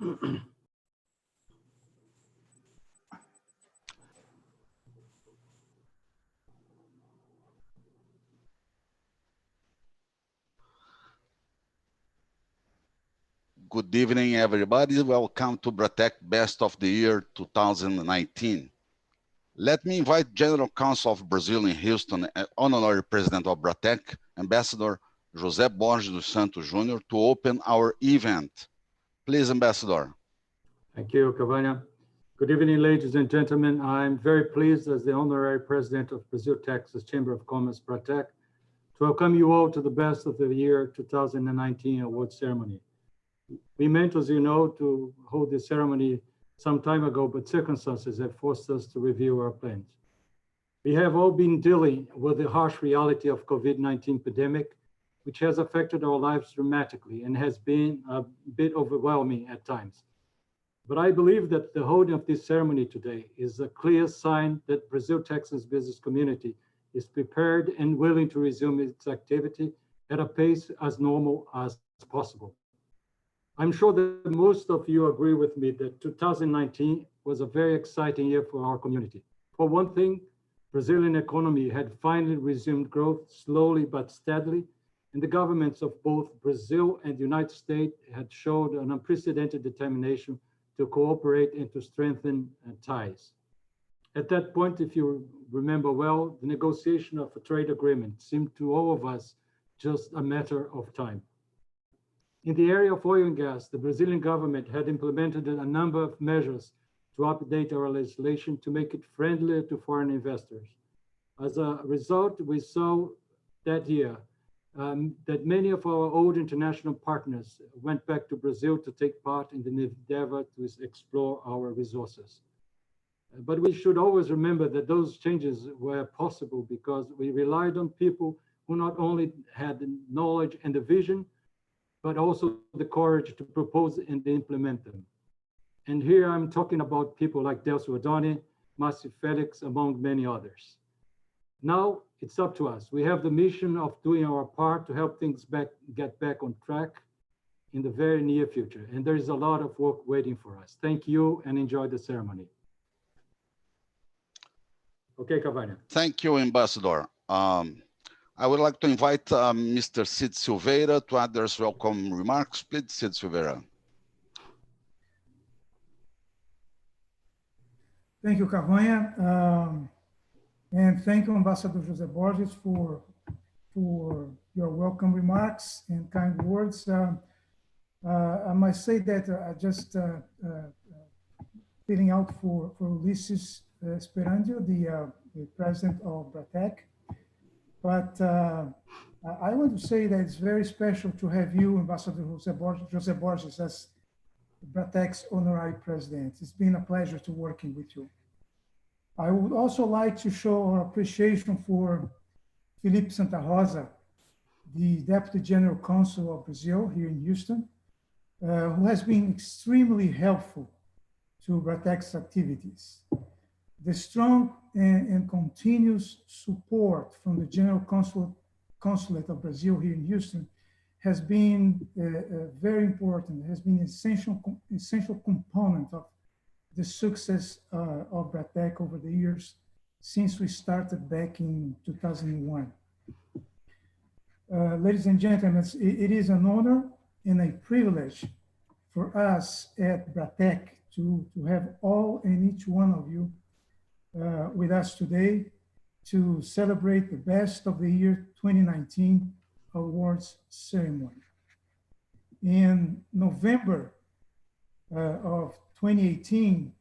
Good evening, everybody. Welcome to Bratecc Best of the Year 2019. Let me invite General Counsel of Brazil in Houston and Honorary President of Bratecc, Ambassador José Borges dos Santos Jr., to open our event. Please, Ambassador. Thank you, Cavagna. Good evening, ladies and gentlemen. I'm very pleased as the Honorary President of Brazil, Texas Chamber of Commerce, Bratecc, to welcome you all to the Best of the Year 2019 award ceremony. We meant, as you know, to hold this ceremony some time ago, but circumstances have forced us to review our plans. We have all been dealing with the harsh reality of COVID-19 pandemic, which has affected our lives dramatically and has been a bit overwhelming at times. But I believe that the holding of this ceremony today is a clear sign that Brazil, Texas business community is prepared and willing to resume its activity at a pace as normal as possible. I'm sure that most of you agree with me that 2019 was a very exciting year for our community. For one thing, Brazilian economy had finally resumed growth slowly but steadily, and the governments of both Brazil and the United States had showed an unprecedented determination to cooperate and to strengthen ties. At that point, if you remember well, the negotiation of a trade agreement seemed to all of us just a matter of time. In the area of oil and gas, the Brazilian government had implemented a number of measures to update our legislation to make it friendlier to foreign investors. As a result, we saw that year that many of our old international partners went back to Brazil to take part in the endeavor to explore our resources. But we should always remember that those changes were possible because we relied on people who not only had the knowledge and the vision, but also the courage to propose and implement them. And here I'm talking about people like Delcio Adoni, Márcio Felix, among many others. Now it's up to us. We have the mission of doing our part to help things get back on track in the very near future. And there is a lot of work waiting for us. Thank you and enjoy the ceremony. Okay, Cavagna. Thank you, Ambassador. I would like to invite Mr. Cid Silveira to address welcome remarks. Please, Cid Silveira. Thank you, Cavagna. And thank you, Ambassador José Borges, for your welcome remarks and kind words. I must say that I just filling out for Ulisses Sperandio, the president of Bratecc. But I want to say that it's very special to have you, Ambassador José Borges, as Bratecc's honorary president. It's been a pleasure to working with you. I would also like to show our appreciation for Felipe Santa Rosa, the Deputy General Counsel of Brazil here in Houston, who has been extremely helpful to Bratecc's activities. The strong and continuous support from the General Consulate of Brazil here in Houston has been very important, has been an essential component of the success of Bratecc over the years since we started back in 2001. Ladies and gentlemen, it is an honor and a privilege for us at Bratecc to have all and each one of you with us today to celebrate the Best of the Year 2019 awards ceremony. In November of 2018,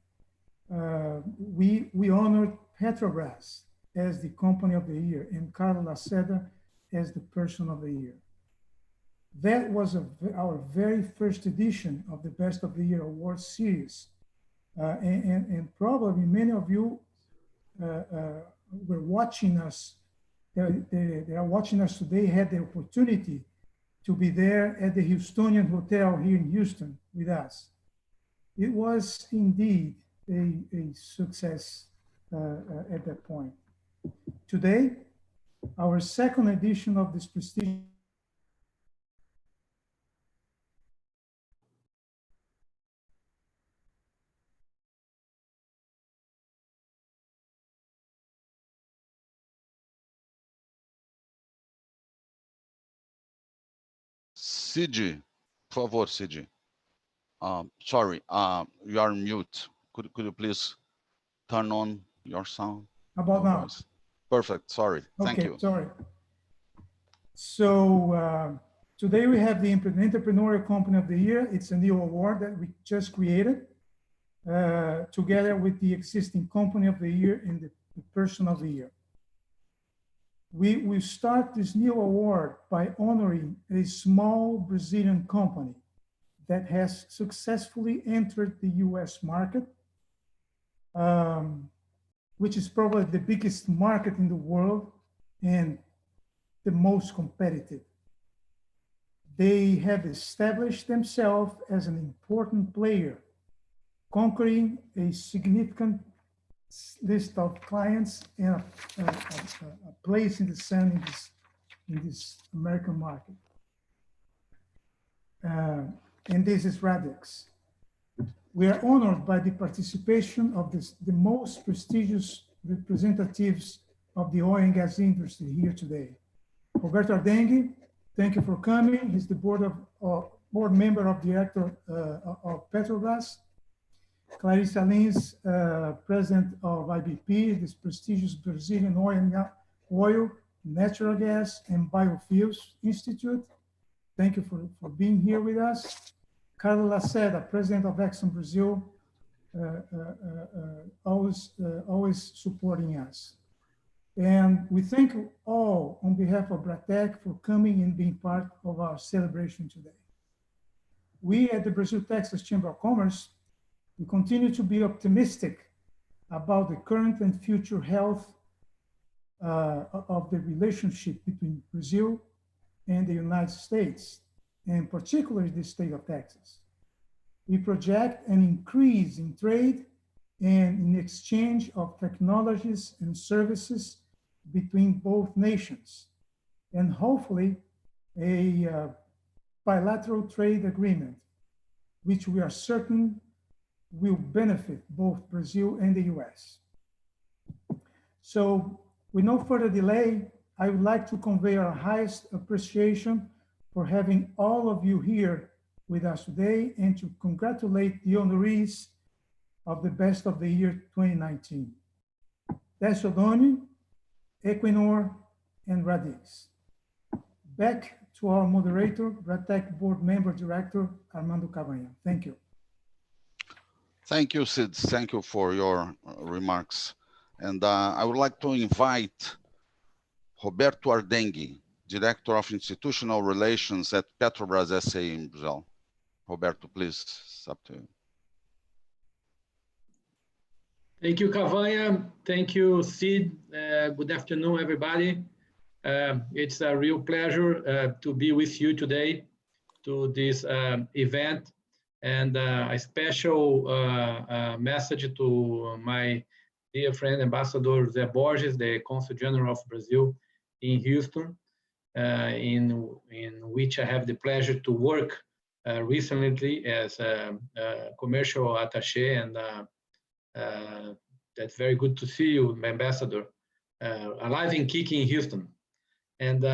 we honored Petrobras as the Company of the Year and Carlos Lacerda as the Person of the Year. That was our very first edition of the Best of the Year Awards series. And probably many of you were watching us, they are watching us today, had the opportunity to be there at the Houstonian Hotel here in Houston with us. It was indeed a success at that point. Today, our second edition of this prestigious Cid, por favor, Cid. Sorry, you are mute. Could you please turn on your sound? How about now? Voice? Perfect, sorry. Thank Okay, you. sorry. So today we have the Entrepreneurial Company of the Year. It's a new award that we just created together with the existing Company of the Year and the Person of the Year. We start this new award by honoring a small Brazilian company that has successfully entered the US market, which is probably the biggest market in the world and the most competitive. They have established themselves as an important player, conquering a significant list of clients and a place in the sun in this American market. And this is Radix. We are honored by the participation of the most prestigious representatives of the oil and gas industry here today. Roberto Ardengue, thank you for coming. He's the board member of director of Petrobras. Clarissa Lins, president of IBP, this prestigious Brazilian oil, natural gas, and biofuels institute. Thank you for being here with us. Carla Lacerda, president of Exxon Brazil, always supporting us. And we thank you all on behalf of Bratecc for coming and being part of our celebration today. We at the Brazil Texas Chamber of Commerce, we continue to be optimistic about the current and future health of the relationship between Brazil and the United States, and particularly the state of Texas. We project an increase in trade and in exchange of technologies and services between both nations, and hopefully a bilateral trade agreement, which we are certain will benefit both Brazil and the US. So with no further delay, I would like to convey our highest appreciation for having all of you here with us today and to congratulate the honorees of the Best of the Year 2019. Desodoni, Equinor, and Radix. Back to our moderator, Bratecc board member director, Armando Cavanha. Thank you. Thank you, Sid. Thank you for your remarks. And I would like to invite Roberto Ardengue, Director of Institutional Relations at Petrobras SA in Brazil. Roberto, please, it's up to you. Thank you, Cavanha. Thank you, Sid. Good afternoon, everybody. It's a real pleasure to be with you today to this event, and a special message to my dear friend, Ambassador Zé Borges, the Consul General of Brazil in Houston, in which I have the pleasure to work recently as a commercial attaché, and that's very good to see you, Ambassador, alive and kicking in Houston. And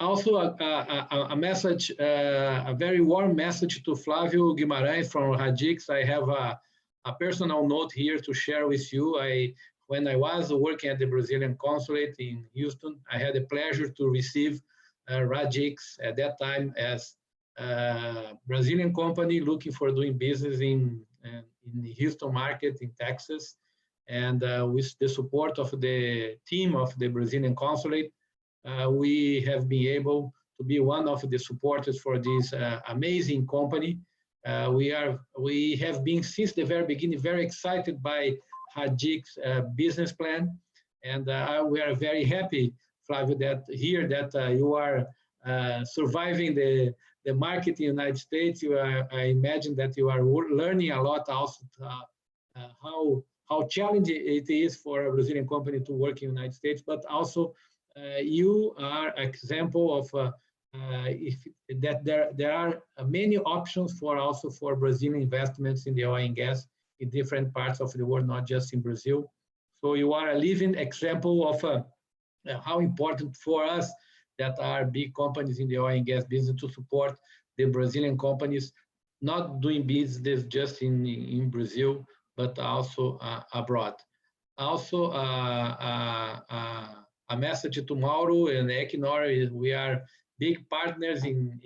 also a message, a very warm message to Flávio Guimarães from Radix. I have a personal note here to share with you. When I was working at the Brazilian consulate in Houston, I had the pleasure to receive Radix at that time as a Brazilian company looking for doing business in the Houston market in Texas. And with the support of the team of the Brazilian consulate, we have been able to be one of the supporters for this amazing company. We have been since the very beginning very excited by Radix business plan, and we are very happy, Flavio, that you are surviving the market in the United States. I imagine that you are learning a lot also how challenging it is for a Brazilian company to work in the United States, but also you are an example of that there are many options for Brazilian investments in the oil and gas in different parts of the world, not just in Brazil. So you are a living example of how important for us that are big companies in the oil and gas business to support the Brazilian companies, not doing business just in Brazil, but also abroad. Also, a message to Mauro and Equinor is we are big partners in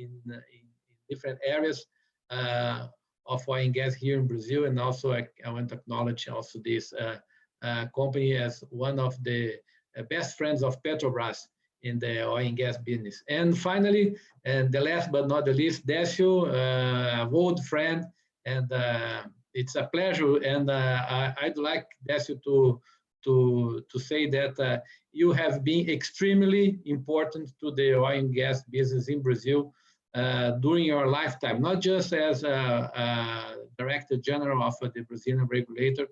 different areas of oil and gas here in Brazil. And also, I want to acknowledge also this company as one of the best friends of Petrobras in the oil and gas business. And finally, and the last but not the least, Décio, a old friend, and it's a pleasure. And I'd like Décio to say that you have been extremely important to the oil and gas business in Brazil during your lifetime, not just as Director General of the Brazilian regulator,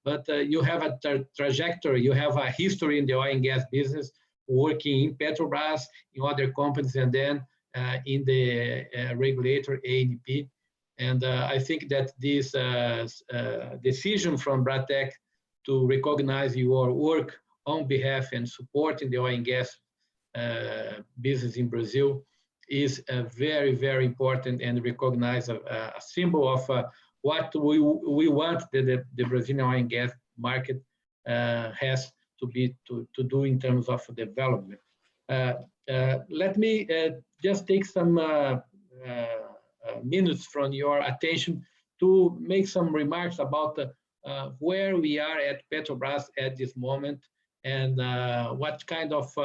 but you have a trajectory, you have a history in the oil and gas business, working in Petrobras, in other companies, and then in the regulator ANP. And I think that this decision from Bratecc to recognize your work on behalf and supporting the oil and gas business in Brazil is very, very important, and recognize a symbol of what we want the Brazilian oil and gas market has to do in terms of development. Let me just take some minutes from your attention to make some remarks about where we are at Petrobras at this moment, and what kind of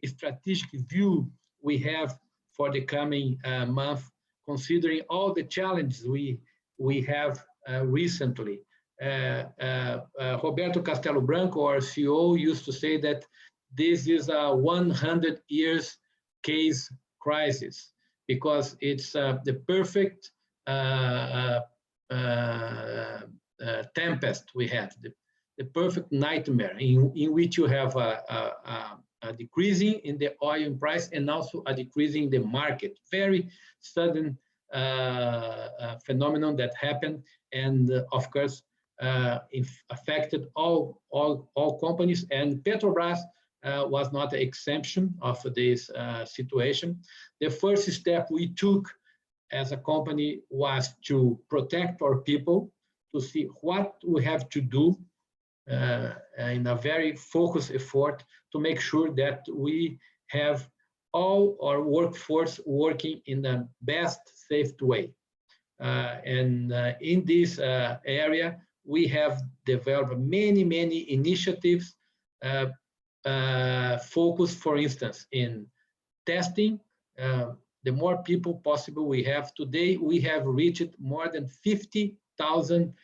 strategic view we have for the coming month, considering all the challenges we have recently. Roberto Castelo Branco, our CEO, used to say that this is a 100 years case crisis, because it's the perfect tempest we have, the perfect nightmare in which you have a decreasing in the oil price and also a decreasing in the market. Very sudden phenomenon that happened, and of course affected all companies, and Petrobras was not an exemption of this situation. The first step we took as a company was to protect our people, to see what we have to do in a very focused effort to make sure that we have all our workforce working in the best safe way. And in this area, we have developed many initiatives focused, for instance, in testing. The more people possible we have. Today, we have reached more than 50,000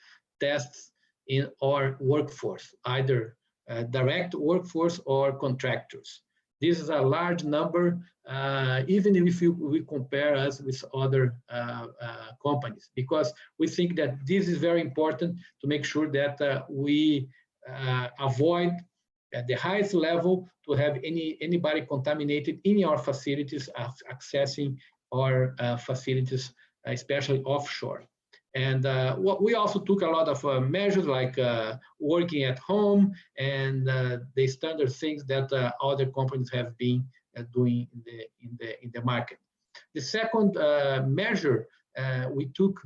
tests in our workforce, either direct workforce or contractors. This is a large number, even if we compare us with other companies, because we think that this is very important to make sure that we avoid at the highest level to have anybody contaminated in our facilities accessing our facilities, especially offshore. And what we also took a lot of measures like working at home and the standard things that other companies have been doing in the market. The second measure we took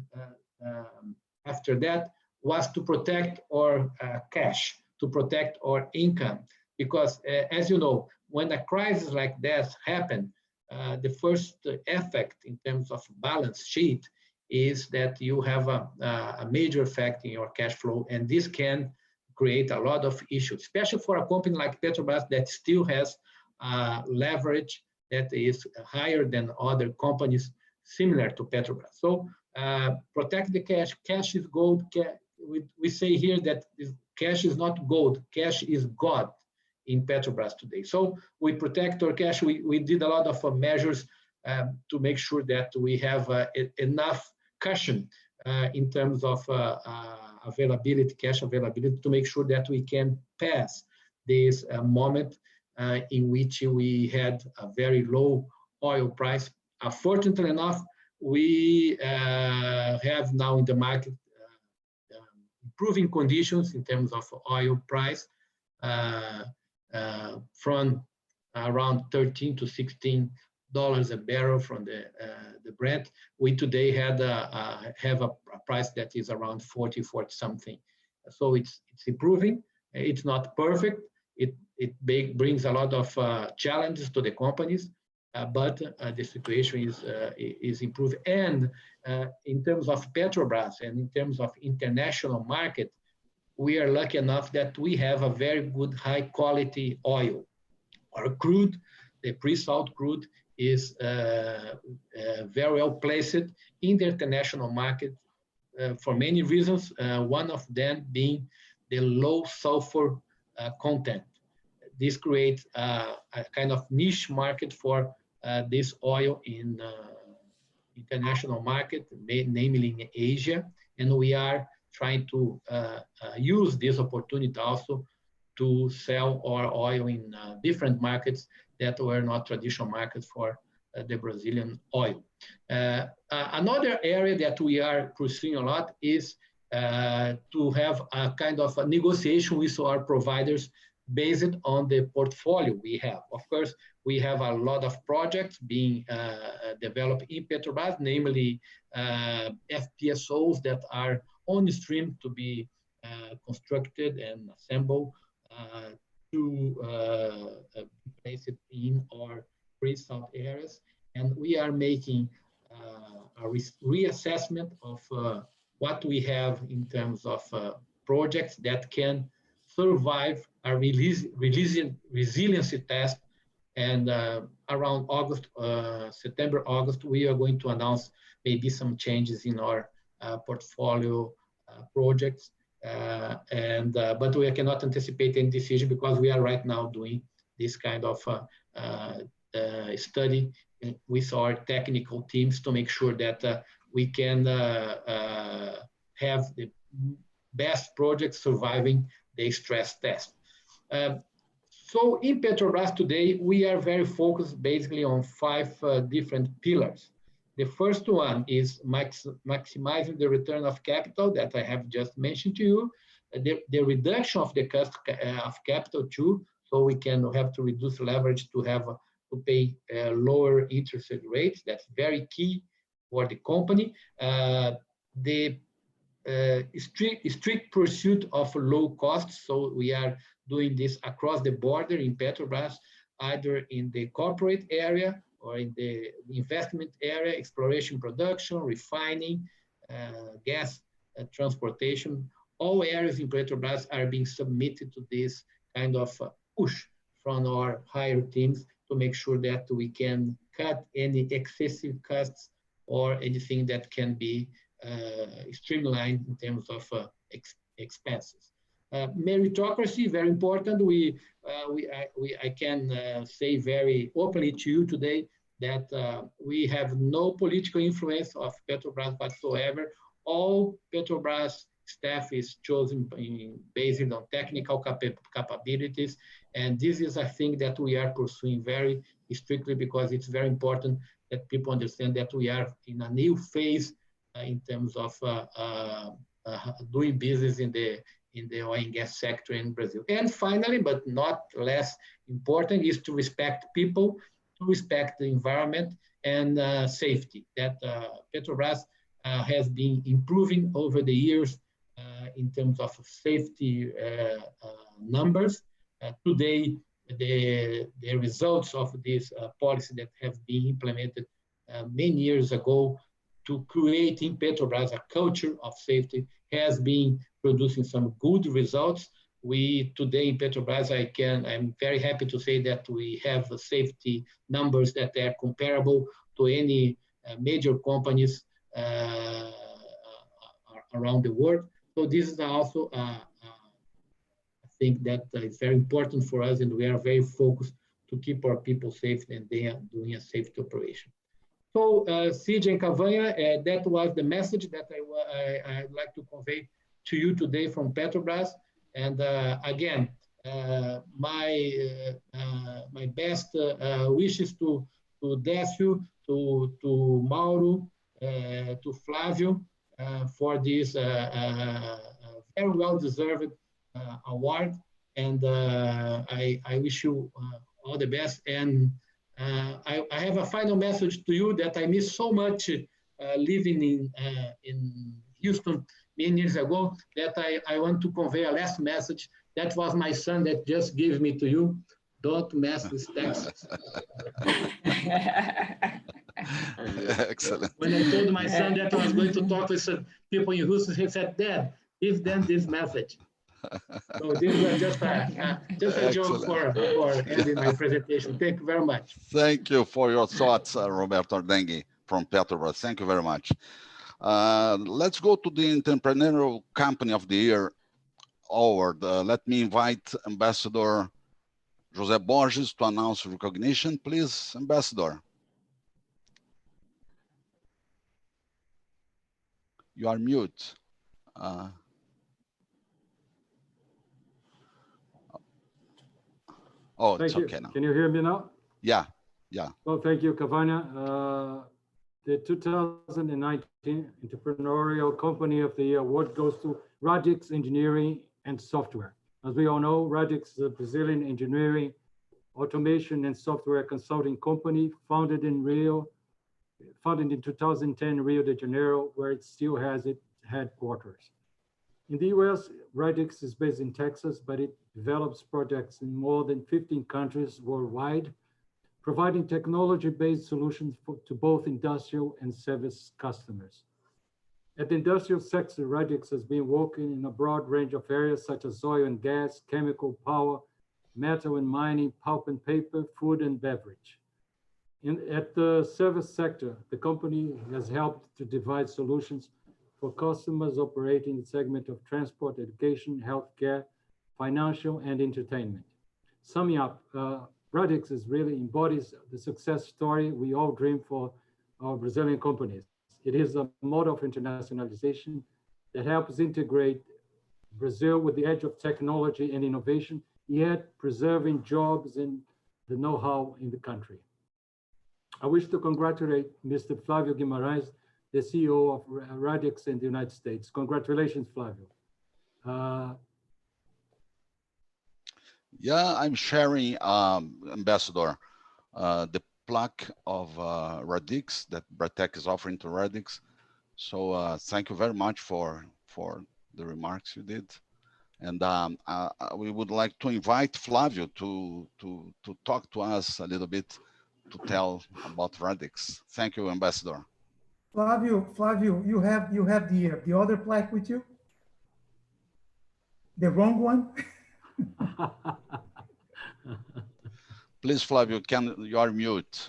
after that was to protect our cash, to protect our income, because as you know, when a crisis like that happens, the first effect in terms of balance sheet is that you have a major effect in your cash flow, and this can create a lot of issues, especially for a company like Petrobras that still has leverage that is higher than other companies similar to Petrobras. So protect the cash. Cash is gold. We say here that cash is not gold, cash is God in Petrobras today. So we protect our cash. We did a lot of measures to make sure that we have enough cushion in terms of availability, cash availability, to make sure that we can pass this moment in which we had a very low oil price. Fortunately enough, we have now in the market improving conditions in terms of oil price from around 13 to 16 dollars a barrel from the Brent. We today have a price that is around 40 something. So it's improving. It's not perfect. It brings a lot of challenges to the companies, but the situation is improving. And in terms of Petrobras and in terms of international market, we are lucky enough that we have a very good high quality oil. Our crude, the pre-salt crude, is very well placed in the international market for many reasons, one of them being the low sulfur content. This creates a kind of niche market for this oil in international market, namely in Asia, and we are trying to use this opportunity also to sell our oil in different markets that were not traditional markets for the Brazilian oil. Another area that we are pursuing a lot is to have a kind of a negotiation with our providers based on the portfolio we have. Of course, we have a lot of projects being developed in Petrobras, namely FPSOs that are on stream to be constructed and assembled to place it in our pre-salt areas. And we are making a reassessment of what we have in terms of projects that can survive a resiliency test. And around August, September, August, we are going to announce maybe some changes in our portfolio projects. But we cannot anticipate any decision because we are right now doing this kind of study with our technical teams to make sure that we can have the best projects surviving the stress test. So in Petrobras today, we are very focused basically on 5 different pillars. The first one is maximizing the return of capital that I have just mentioned to you, the reduction of the cost of capital too, so we can have to reduce leverage to have to pay lower interest rates. That's very key for the company. The strict pursuit of low costs, so we are doing this across the border in Petrobras, either in the corporate area or in the investment area, exploration, production, refining, gas transportation. All areas in Petrobras are being submitted to this kind of push from our higher teams to make sure that we can cut any excessive costs or anything that can be streamlined in terms of expenses. Meritocracy, very important. I can say very openly to you today that we have no political influence of Petrobras whatsoever. All Petrobras staff is chosen based on technical capabilities, and this is a thing that we are pursuing very strictly because it's very important that people understand that we are in a new phase in terms of doing business in the oil and gas sector in Brazil. And finally, but not less important, is to respect people, to respect the environment and safety. That Petrobras has been improving over the years in terms of safety numbers. Today, the results of this policy that have been implemented many years ago to create in Petrobras a culture of safety has been producing some good results. We today in Petrobras, I'm very happy to say that we have safety numbers that are comparable to any major companies around the world. So this is also I think that it's very important for us, and we are very focused to keep our people safe, and they are doing a safety operation. So, CJ and Cavagna, that was the message that I'd like to convey to you today from Petrobras. And again, my best wishes to Décio, to Mauro, to Flávio for this very well-deserved award. And I wish you all the best. And I have a final message to you that I miss so much living in Houston many years ago, that I want to convey a last message. That was my son that just gave me to you. Don't mess with Texas. Excellent. When I told my son that I was going to talk with some people in Houston, he said, "Dad, give them this message." So this was just a joke for ending my presentation. Thank you very much. Thank you for your thoughts, Roberto Ardengue from Petrobras. Thank you very much. Let's go to the Entrepreneurial Company of the Year award. Let me invite Ambassador José Borges to announce recognition, please, Ambassador. You are mute. Oh, it's okay now. Can you hear me now? Yeah, yeah. Well, thank you, Cavagna. The 2019 Entrepreneurial Company of the Year award goes to Radix Engineering and Software. As we all know, Radix is a Brazilian engineering, automation, and software consulting company founded in 2010 in Rio de Janeiro, where it still has its headquarters. In the US, Radix is based in Texas, but it develops projects in more than 15 countries worldwide, providing technology-based solutions to both industrial and service customers. At the industrial sector, Radix has been working in a broad range of areas such as oil and gas, chemical, power, metal and mining, pulp and paper, food and beverage. At the service sector, the company has helped to devise solutions for customers operating in the segment of transport, education, healthcare, financial, and entertainment. Summing up, Radix really embodies the success story we all dream for our Brazilian companies. It is a model of internationalization that helps integrate Brazil with the edge of technology and innovation, yet preserving jobs and the know-how in the country. I wish to congratulate Mr. Flavio Guimarães, the CEO of Radix in the United States. Congratulations, Flavio. Yeah, I'm sharing, Ambassador, the plaque of Radix that Bratecc is offering to Radix. So thank you very much for the remarks you did. And we would like to invite Flavio to talk to us a little bit, to tell about Radix. Thank you, Ambassador. Flavio, you have the other plaque with you? The wrong one? Please, Flavio, you are mute.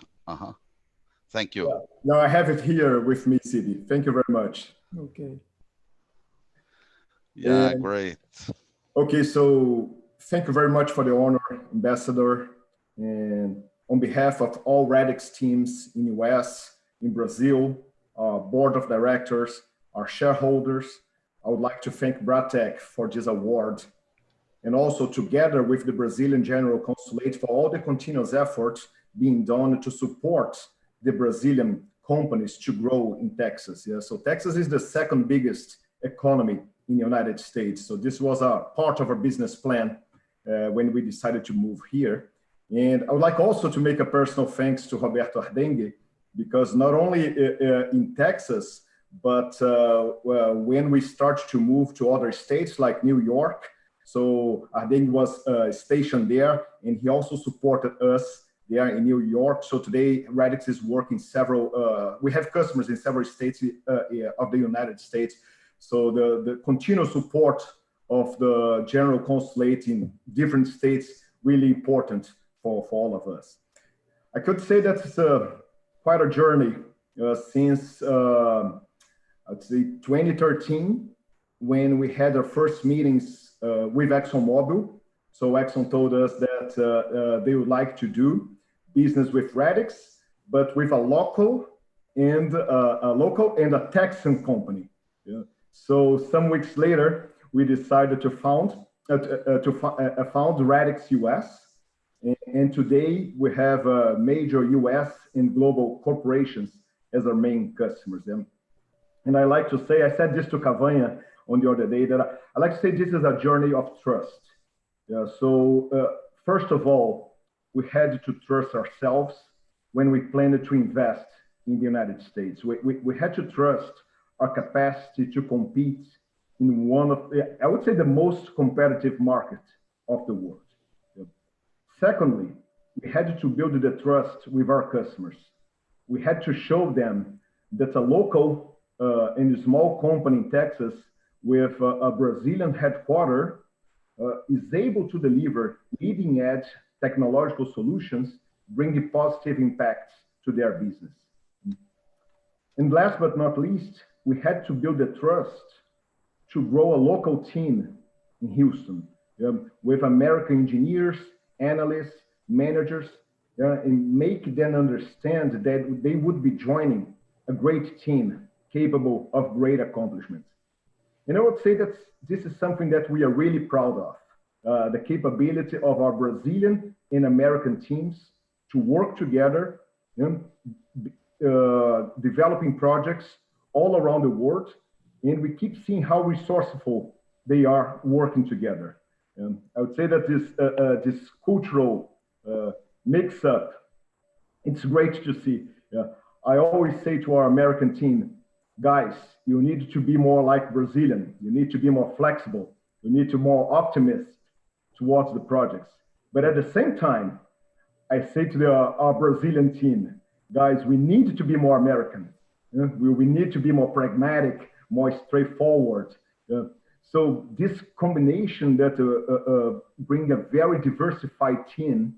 Thank you. Yeah. No, I have it here with me, City. Thank you very much. Okay. Yeah, great. Okay, so thank you very much for the honor, Ambassador. And on behalf of all Radix teams in US, in Brazil, our board of directors, our shareholders, I would like to thank Bratecc for this award, and also together with the Brazilian General Consulate for all the continuous efforts being done to support the Brazilian companies to grow in Texas. Yeah, so Texas is the second biggest economy in the United States. So this was a part of our business plan when we decided to move here. And I would like also to make a personal thanks to Roberto Ardengue, because not only in Texas, but when we start to move to other states like New York, so Ardengue was stationed there, and he also supported us there in New York. So today, Radix is working several, we have customers in several states of the United States. So the continuous support of the General Consulate in different states, really important for all of us. I could say that it's quite a journey since, I'd say 2013, when we had our first meetings with ExxonMobil. So Exxon told us that they would like to do business with Radix, but with a local and a Texan company. Yeah. So some weeks later, we decided to found Radix US. And today we have major US and global corporations as our main customers. Yeah. And I like to say, I said this to Cavagna on the other day, that I like to say this is a journey of trust. Yeah, so first of all, we had to trust ourselves when we planned to invest in the United States. We had to trust our capacity to compete in one of, I would say, the most competitive market of the world. Secondly, we had to build the trust with our customers. We had to show them that a local and small company in Texas with a Brazilian headquarter is able to deliver leading edge technological solutions, bringing positive impacts to their business. And last but not least, we had to build the trust to grow a local team in Houston with American engineers, analysts, managers, and make them understand that they would be joining a great team capable of great accomplishments. And I would say that this is something that we are really proud of, the capability of our Brazilian and American teams to work together, developing projects all around the world. And we keep seeing how resourceful they are working together. I would say that this cultural mix-up, it's great to see. I always say to our American team, guys, you need to be more like Brazilian. You need to be more flexible. You need to be more optimistic towards the projects. But at the same time, I say to our Brazilian team, guys, we need to be more American. We need to be more pragmatic, more straightforward. So this combination that bring a very diversified team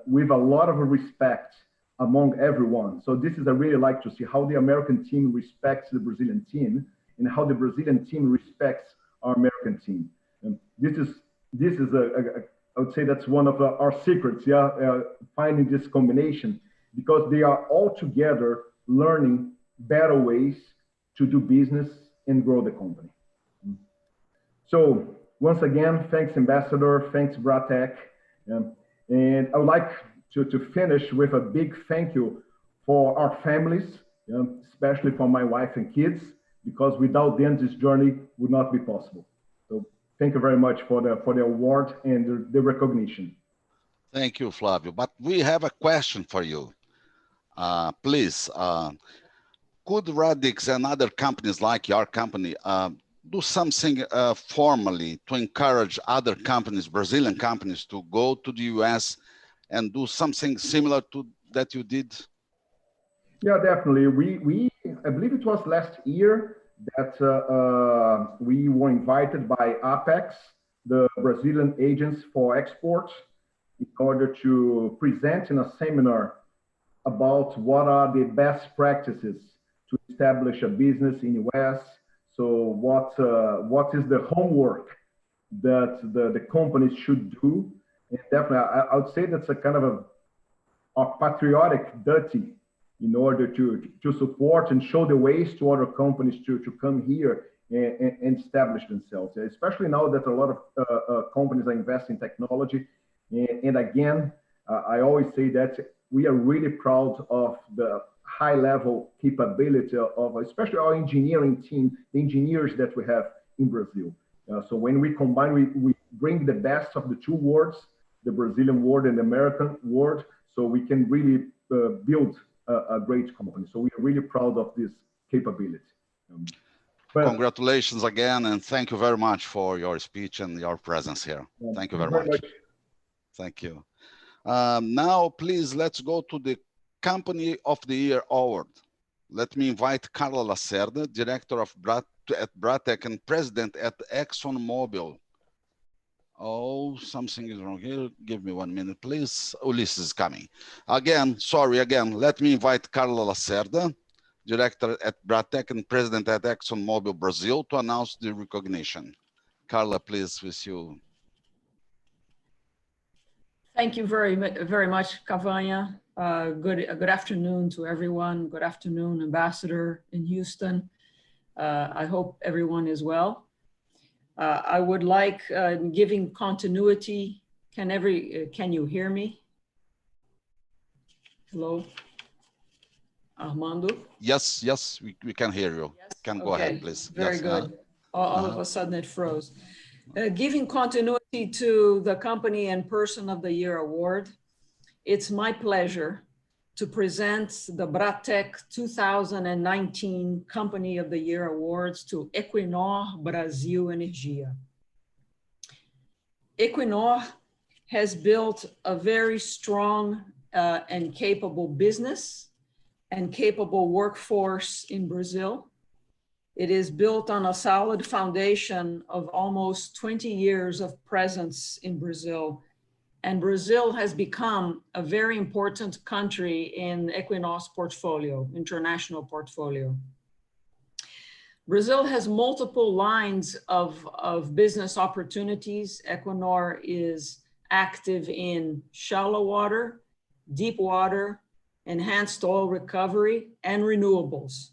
with a lot of respect among everyone. So this is I really like to see how the American team respects the Brazilian team and how the Brazilian team respects our American team. And this is I would say that's one of our secrets, finding this combination, because they are all together learning better ways to do business and grow the company. So once again, thanks Ambassador, thanks Bratecc. And I would like to finish with a big thank you for our families, especially for my wife and kids, because without them, this journey would not be possible. So thank you very much for the award and the recognition. Thank you, Flavio. But we have a question for you. Please, could Radix and other companies like your company do something formally to encourage other companies, Brazilian companies, to go to the US and do something similar to that you did? Yeah, definitely. I believe it was last year that we were invited by Apex, the Brazilian Agents for Export, in order to present in a seminar about what are the best practices to establish a business in US. So what is the homework that the companies should do? And definitely, I would say that's a kind of a patriotic duty in order to support and show the ways to other companies to come here and establish themselves, especially now that a lot of companies are investing in technology. And again, I always say that we are really proud of the high level capability of especially our engineering team, the engineers that we have in Brazil. So when we combine, we bring the best of the two worlds, the Brazilian world and the American world, so we can really build a great company. So we are really proud of this capability. Congratulations again, and thank you very much for your speech and your presence here. Thank you very much. Thank you. Now, please, let's go to the Company of the Year Award. Let me invite Carla Lacerda, Director of at Bratecc and President at ExxonMobil. Oh, something is wrong here. Give me 1 minute, please. Ulysses is coming. Again, sorry, again. Let me invite Carla Lacerda, Director at Bratecc and President at ExxonMobil Brazil, to announce the recognition. Carla, please, with you. Thank you very much, Cavagna. Good afternoon to everyone. Good afternoon, Ambassador in Houston. I hope everyone is well. I would like, giving continuity, can you hear me? Hello, Armando? Yes, we can hear you. Yes? Can go ahead, please. Very good. All of a sudden it froze. Giving continuity to the Company and Person of the Year award, it's my pleasure to present the Bratecc 2019 Company of the Year Awards to Equinor Brasil Energia. Equinor has built a very strong and capable business and capable workforce in Brazil. It is built on a solid foundation of almost 20 years of presence in Brazil. And Brazil has become a very important country in Equinor's portfolio, international portfolio. Brazil has multiple lines of business opportunities. Equinor is active in shallow water, deep water, enhanced oil recovery, and renewables.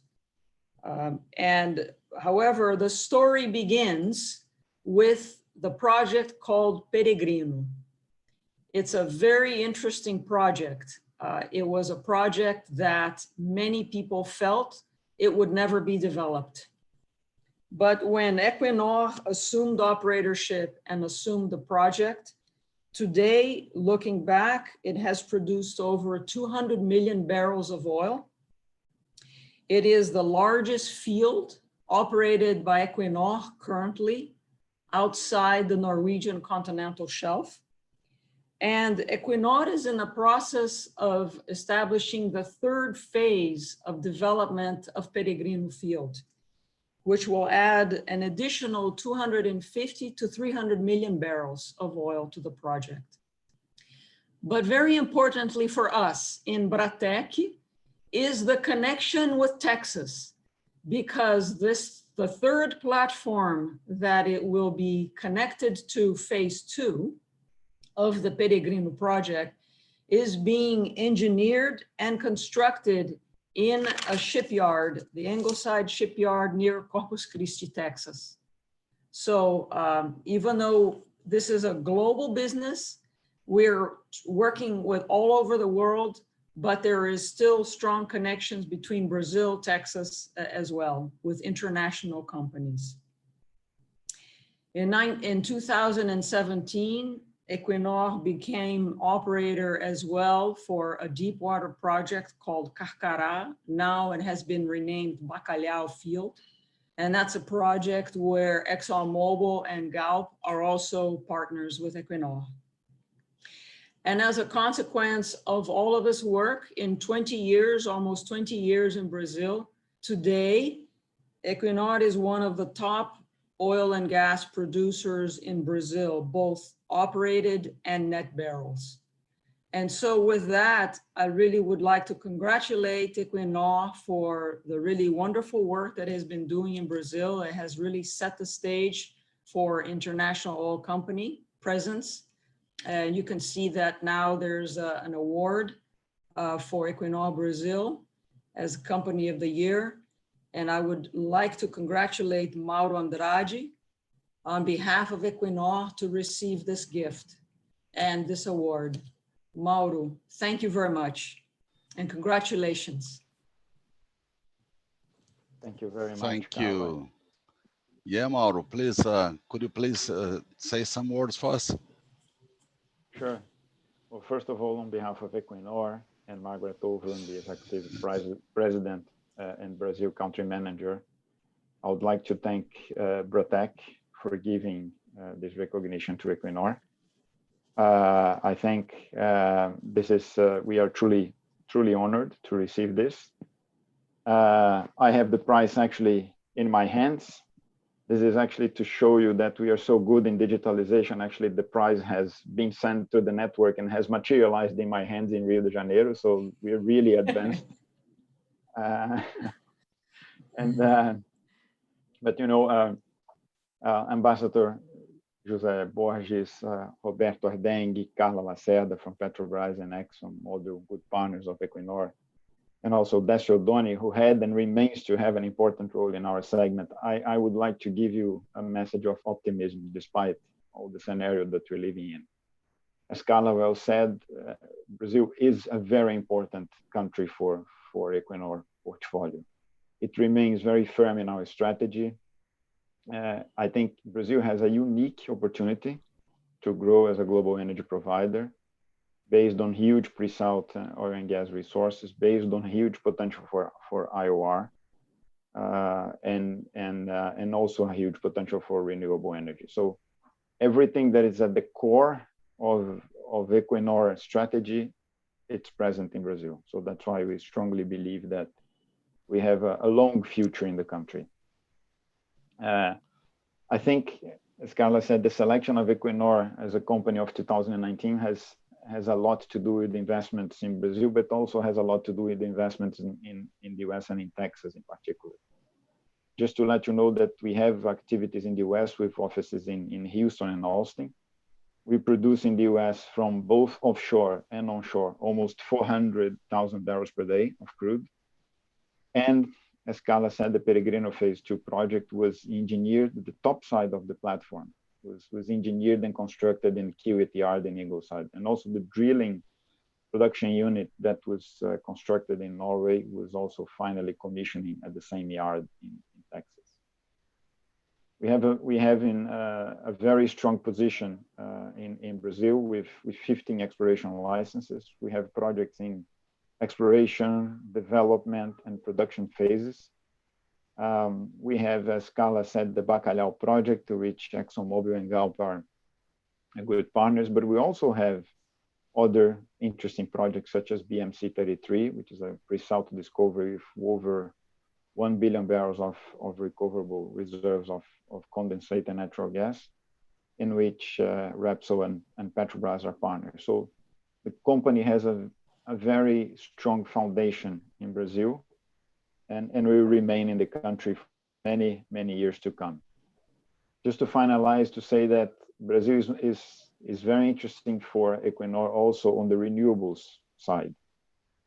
However, the story begins with the project called Peregrino. It's a very interesting project. It was a project that many people felt it would never be developed. But when Equinor assumed operatorship and assumed the project, today, looking back, it has produced over 200 million barrels of oil. It is the largest field operated by Equinor currently outside the Norwegian continental shelf. And Equinor is in the process of establishing the third phase of development of Peregrino field, which will add an additional 250 to 300 million barrels of oil to the project. But very importantly for us in Bratecc is the connection with Texas, because the third platform that it will be connected to phase 2 of the Peregrino project is being engineered and constructed in a shipyard, the Ingleside shipyard near Corpus Christi, Texas. So even though this is a global business, we're working with all over the world, but there is still strong connections between Brazil, Texas as well, with international companies. In 2017, Equinor became operator as well for a deep water project called Carcará. Now it has been renamed Bacalhau Field. And that's a project where ExxonMobil and Galp are also partners with Equinor. And as a consequence of all of this work in 20 years, almost 20 years in Brazil, today, Equinor is one of the top oil and gas producers in Brazil, both operated and net barrels. And so with that, I really would like to congratulate Equinor for the really wonderful work that it has been doing in Brazil. It has really set the stage for international oil company presence. And you can see that now there's an award for Equinor Brazil as Company of the Year. And I would like to congratulate Mauro Andrade on behalf of Equinor to receive this gift and this award. Mauro, thank you very much and congratulations. Thank you very much. Thank you. Yeah, Mauro, please, could you please say some words for us? Sure. Well, first of all, on behalf of Equinor and Margaret Overland, the executive president and Brazil country manager, I would like to thank Bratecc for giving this recognition to Equinor. I think this is, we are truly honored to receive this. I have the prize actually in my hands. This is actually to show you that we are so good in digitalization. Actually, the prize has been sent to the network and has materialized in my hands in Rio de Janeiro. So we're really advanced. But you know, Ambassador José Borges, Roberto Ardeng, Carla Lacerda from Petrobras and Exxon, all the good partners of Equinor, and also Décio Doni, who had and remains to have an important role in our segment. I would like to give you a message of optimism despite all the scenario that we're living in. As Carla well said, Brazil is a very important country for Equinor portfolio. It remains very firm in our strategy. I think Brazil has a unique opportunity to grow as a global energy provider. based on huge pre-salt oil and gas resources, based on huge potential for IOR, and also a huge potential for renewable energy. So everything that is at the core of Equinor strategy, it's present in Brazil. So that's why we strongly believe that we have a long future in the country. I think, as Carla said, the selection of Equinor as a company of 2019 has a lot to do with investments in Brazil, but also has a lot to do with investments in the US and in Texas in particular. Just to let you know that we have activities in the US with offices in Houston and Austin. We produce in the US from both offshore and onshore almost 400,000 barrels per day of crude. And as Carla said, the Peregrino Phase 2 project was engineered, the top side of the platform was engineered and constructed in Kiewit Yard in Ingleside. And also the drilling production unit that was constructed in Norway was also finally commissioning at the same yard in Texas. We have a very strong position in Brazil with 15 exploration licenses. We have projects in exploration, development, and production phases. We have, as Carla said, the Bacalhau project, to which ExxonMobil and Galp are good partners, but we also have other interesting projects such as BMC-33, which is a pre-salt discovery with over 1 billion barrels of recoverable reserves of condensate and natural gas, in which Repsol and Petrobras are partners. So the company has a very strong foundation in Brazil, and will remain in the country for many, many years to come. Just to finalize, to say that Brazil is very interesting for Equinor also on the renewables side.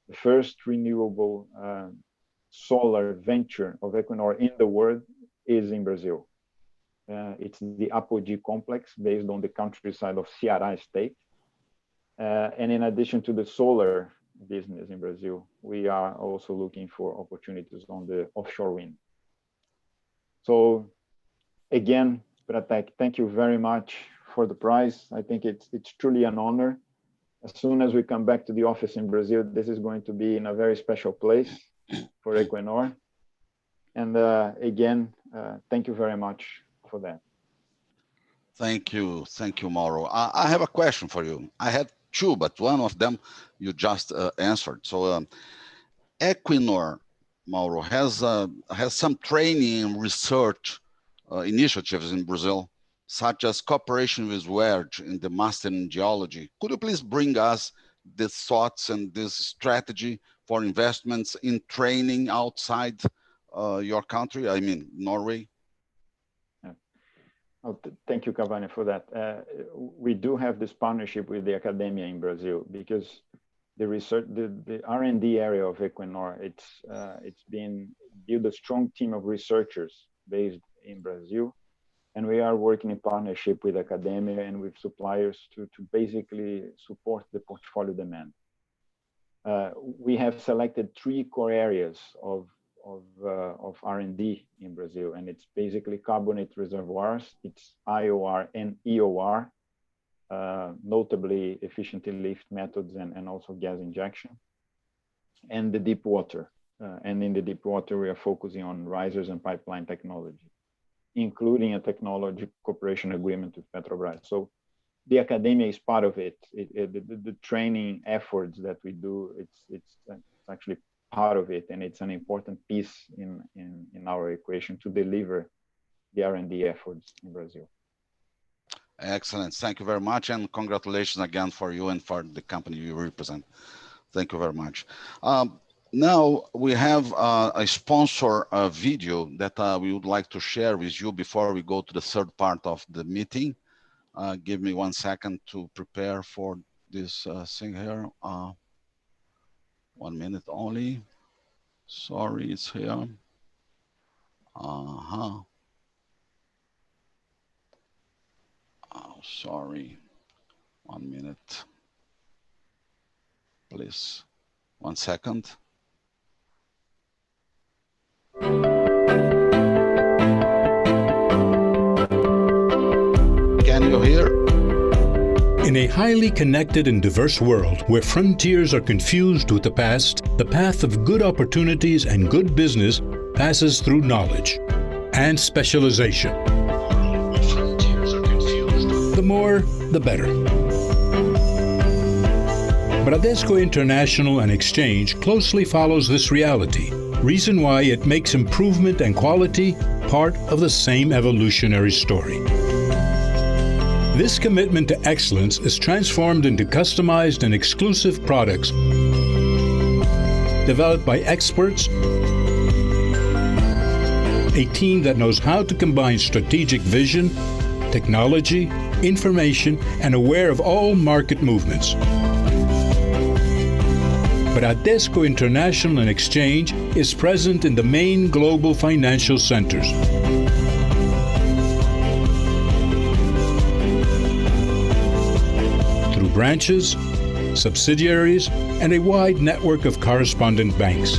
The first renewable solar venture of Equinor in the world is in Brazil. It's the Apodi complex based on the countryside of Ceará state. And in addition to the solar business in Brazil, we are also looking for opportunities on the offshore wind. So again, Bratecc, thank you very much for the prize. I think it's truly an honor. As soon as we come back to the office in Brazil, this is going to be in a very special place for Equinor. And again, thank you very much for that. Thank you, Mauro. I have a question for you. I had two, but one of them you just answered. So Equinor, Mauro, has some training and research initiatives in Brazil, such as cooperation with WERJ in the Master in Geology. Could you please bring us the thoughts and this strategy for investments in training outside your country, I mean, Norway? Oh, thank you, Cavani, for that. We do have this partnership with the academia in Brazil, because the research, the R&D area of Equinor, it's been built a strong team of researchers based in Brazil, and we are working in partnership with academia and with suppliers to basically support the portfolio demand. We have selected 3 core areas of R&D in Brazil, and it's basically carbonate reservoirs, it's IOR and EOR, notably efficiently lift methods and also gas injection, and the deep water. And in the deep water, we are focusing on risers and pipeline technology, including a technology cooperation agreement with Petrobras. So the academia is part of it. The training efforts that we do, it's actually part of it, and it's an important piece in our equation to deliver the R&D efforts in Brazil. Excellent. Thank you very much, and congratulations again for you and for the company you represent. Thank you very much. Now we have a sponsor video that we would like to share with you before we go to the third part of the meeting. Give me 1 second to prepare for this thing here. 1 minute only. Sorry, it's here. Oh, sorry. 1 minute. Please. 1 second. Can you hear? In a highly connected and diverse world where frontiers are confused with the past, the path of good opportunities and good business passes through knowledge and specialization. The more, the better. Bradesco International and Exchange closely follows this reality, reason why it makes improvement and quality part of the same evolutionary story. This commitment to excellence is transformed into customized and exclusive products developed by experts, a team that knows how to combine strategic vision, technology, information, and aware of all market movements. Bradesco International and Exchange is present in the main global financial centers. Through branches, subsidiaries, and a wide network of correspondent banks.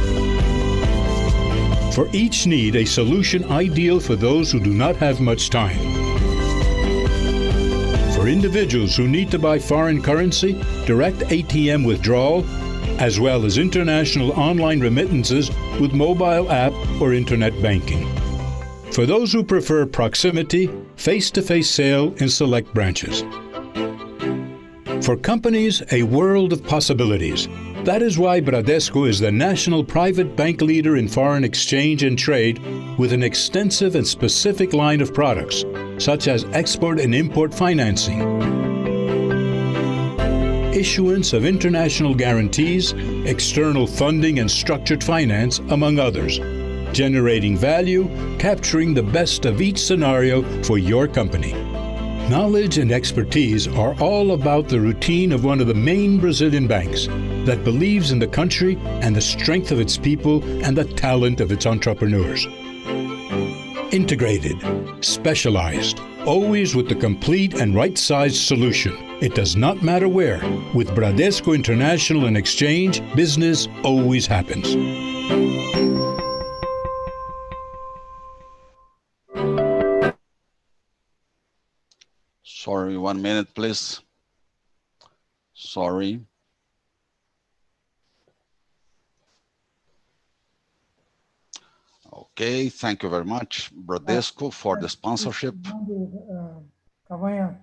For each need, a solution ideal for those who do not have much time. For individuals who need to buy foreign currency, direct ATM withdrawal, as well as international online remittances with mobile app or internet banking. For those who prefer proximity, face-to-face sale in select branches. For companies, a world of possibilities. That is why Bradesco is the national private bank leader in foreign exchange and trade with an extensive and specific line of products, such as export and import financing, issuance of international guarantees, external funding and structured finance, among others, generating value, capturing the best of each scenario for your company. Knowledge and expertise are all about the routine of one of the main Brazilian banks that believes in the country and the strength of its people and the talent of its entrepreneurs. Integrated, specialized, always with the complete and right-sized solution. It does not matter where. With Bradesco International and Exchange, business always happens. Sorry, 1 minute, please. Sorry. Okay, thank you very much, Bradesco, for the sponsorship. Cavanha,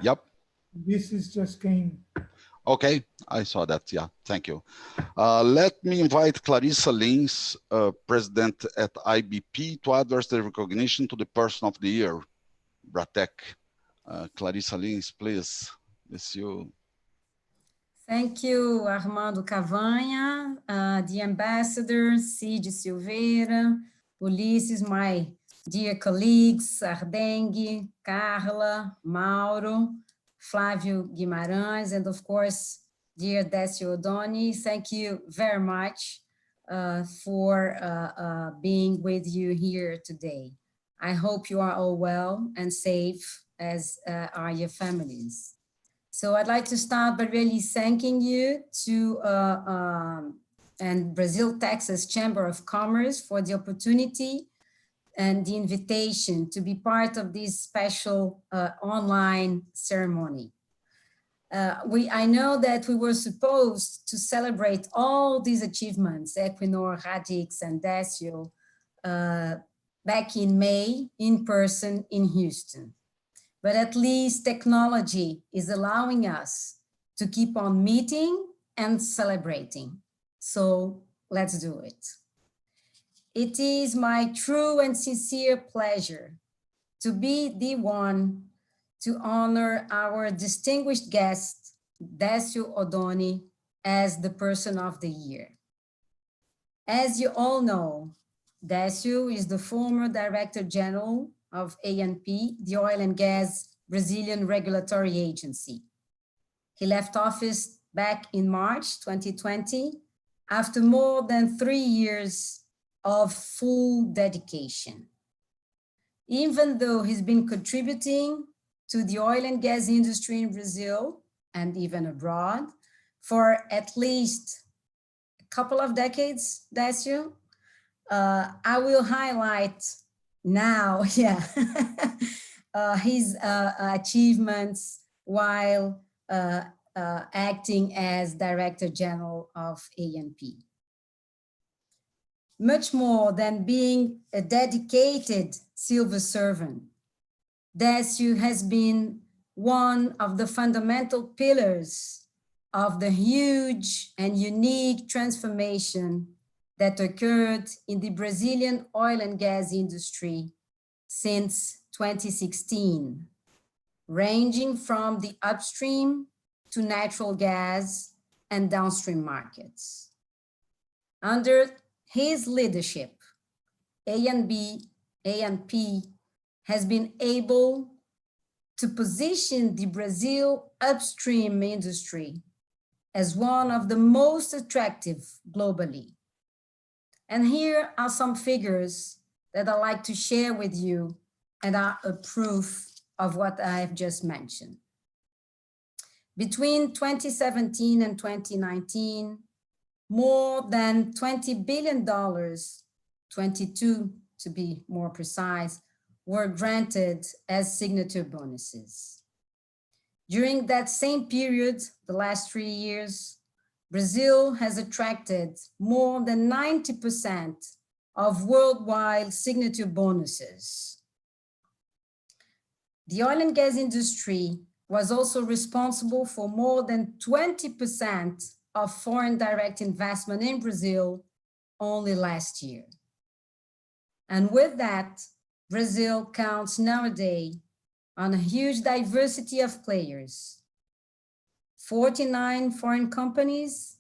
Yep. this is just came. Okay, I saw that. Yeah, thank you. Let me invite Clarissa Lins, President at IBP, to address the recognition to the Person of the Year, Bratecc. Clarissa Lins, please. It's you. Thank you, Armando Cavanha, the ambassador, Cid Silveira, Ulisses, my dear colleagues, Ardengue, Carla, Mauro, Flávio Guimarães, and of course, dear Décio Odoni. Thank you very much for being with you here today. I hope you are all well and safe, as are your families. So I'd like to start by really thanking you to and Brazil Texas Chamber of Commerce for the opportunity and the invitation to be part of this special online ceremony. I know that we were supposed to celebrate all these achievements, Equinor, Radix, and Décio, back in May in person in Houston. But at least technology is allowing us to keep on meeting and celebrating. So let's do it. It is my true and sincere pleasure to be the one to honor our distinguished guest, Décio Odoni, as the Person of the Year. As you all know, Décio is the former Director General of ANP, the Oil and Gas Brazilian Regulatory Agency. He left office back in March 2020 after more than 3 years of full dedication. Even though he's been contributing to the oil and gas industry in Brazil and even abroad for at least a couple of decades, Décio, I will highlight now, his achievements while acting as Director General of ANP. Much more than being a dedicated civil servant, Décio has been one of the fundamental pillars of the huge and unique transformation that occurred in the Brazilian oil and gas industry since 2016, ranging from the upstream to natural gas and downstream markets. Under his leadership, ANP has been able to position the Brazil upstream industry as one of the most attractive globally. And here are some figures that I'd like to share with you and are a proof of what I have just mentioned. Between 2017 and 2019, more than $20 billion, 22 to be more precise, were granted as signature bonuses. During that same period, the last 3 years, Brazil has attracted more than 90% of worldwide signature bonuses. The oil and gas industry was also responsible for more than 20% of foreign direct investment in Brazil only last year. And with that, Brazil counts nowadays on a huge diversity of players. 49 foreign companies,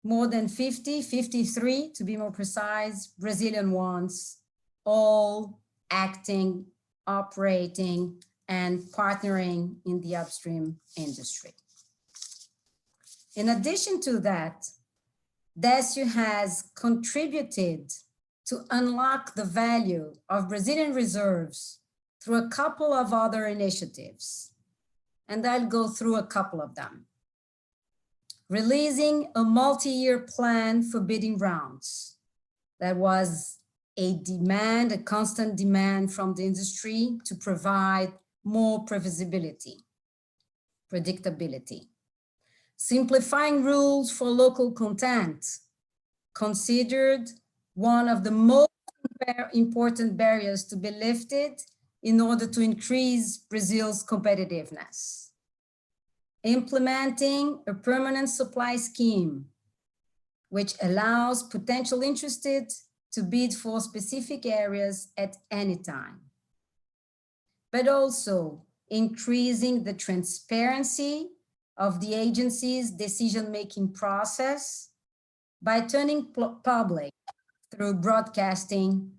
more than 53 to be more precise, Brazilian ones, all acting, operating, and partnering in the upstream industry. In addition to that, Décio has contributed to unlock the value of Brazilian reserves through a couple of other initiatives, and I'll go through a couple of them. Releasing a multi-year plan for bidding rounds. That was a demand, a constant demand from the industry to provide more predictability. Simplifying rules for local content, considered one of the most important barriers to be lifted in order to increase Brazil's competitiveness. Implementing a permanent supply scheme, which allows potential interested to bid for specific areas at any time. But also increasing the transparency of the agency's decision-making process by turning public through broadcasting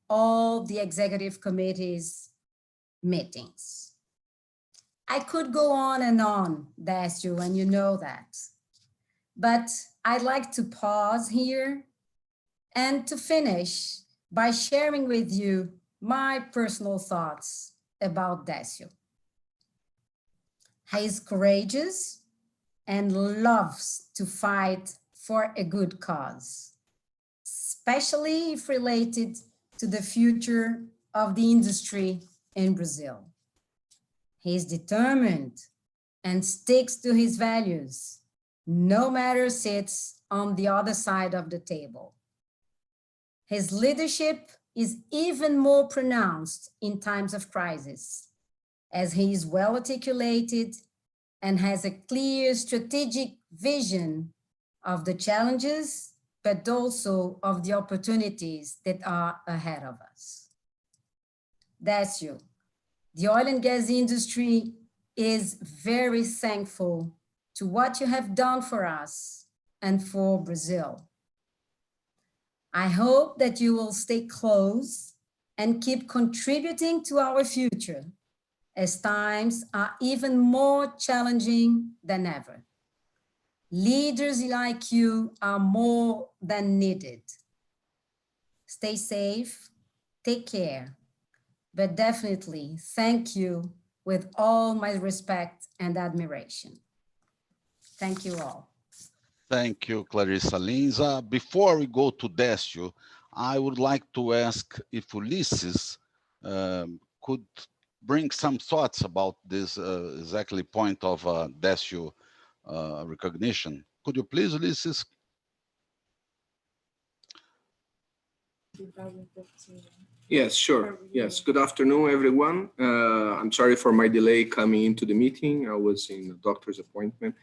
all the executive committee's meetings. I could go on and on, Décio, and you know that. But I'd like to pause here and to finish by sharing with you my personal thoughts about Décio. He is courageous and loves to fight for a good cause, especially if related to the future of the industry in Brazil. He is determined and sticks to his values, no matter sits on the other side of the table. His leadership is even more pronounced in times of crisis, as he is well articulated and has a clear strategic vision of the challenges, but also of the opportunities that are ahead of us. Décio, the oil and gas industry is very thankful to what you have done for us and for Brazil. I hope that you will stay close and keep contributing to our future as times are even more challenging than ever. Leaders like you are more than needed. Stay safe, take care, but definitely thank you with all my respect and admiration. Thank you all. Thank you, Clarissa Linza. Before we go to Décio, I would like to ask if Ulysses could bring some thoughts about this exactly point of Décio recognition. Could you please, Ulysses? Yes, sure. Yes, good afternoon, everyone. I'm sorry for my delay coming into the meeting. I was in a doctor's appointment.